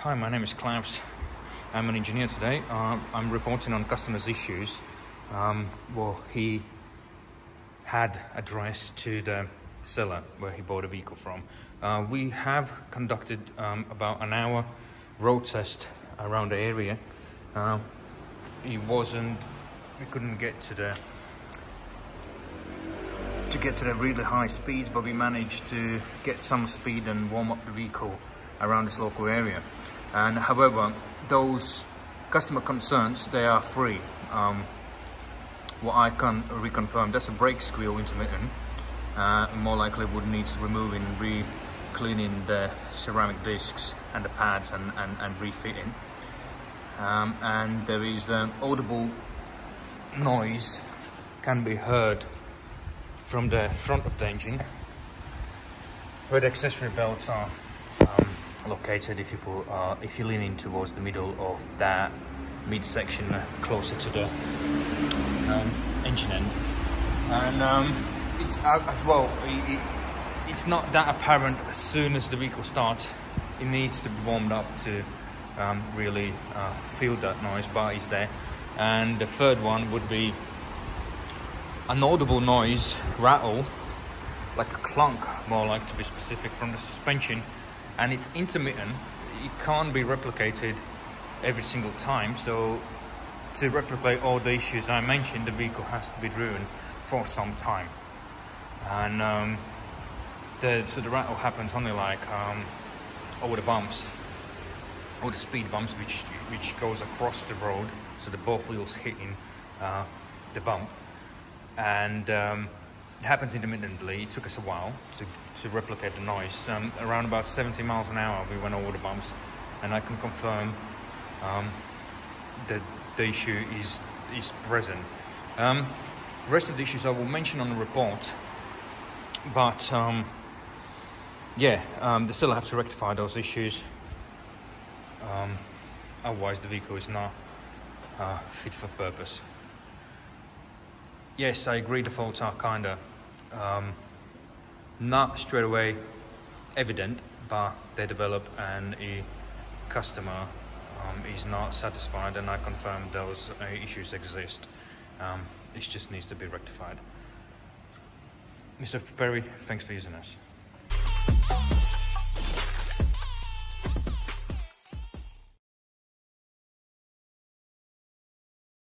Hi, my name is Klaus. I'm an engineer today. I'm reporting on customers' issues. Well, he had addressed to the seller where he bought a vehicle from. We have conducted about an hour road test around the area. We couldn't get to the really high speeds, but we managed to get some speed and warm up the vehicle around this local area. And however, those customer concerns, they are free. What I can reconfirm, that's a brake squeal intermittent. More likely would need removing and re-cleaning the ceramic discs and the pads and refitting. And there is audible noise can be heard from the front of the engine, where the accessory belts are located. If you're leaning towards the middle of that midsection, closer to the engine end, and it's as well. It's not that apparent as soon as the vehicle starts. It needs to be warmed up to really feel that noise, but it's there. And the third one would be an audible noise, rattle, like a clunk, more like to be specific, from the suspension, and it's intermittent. It can't be replicated every single time. So to replicate all the issues I mentioned, the vehicle has to be driven for some time. And so the rattle happens only like over the bumps, or the speed bumps, which goes across the road, so the both wheels hitting the bump. And it happens intermittently. It took us a while to replicate the noise. Around about 70 miles an hour we went over the bumps, and I can confirm that the issue is present. The rest of the issues I will mention on the report, but the seller has to rectify those issues. Otherwise the vehicle is not fit for purpose. Yes, I agree, the faults are kinda not straight away evident, but they develop, and a customer is not satisfied, and I confirm those issues exist. It just needs to be rectified. Mr. Perry, thanks for using us.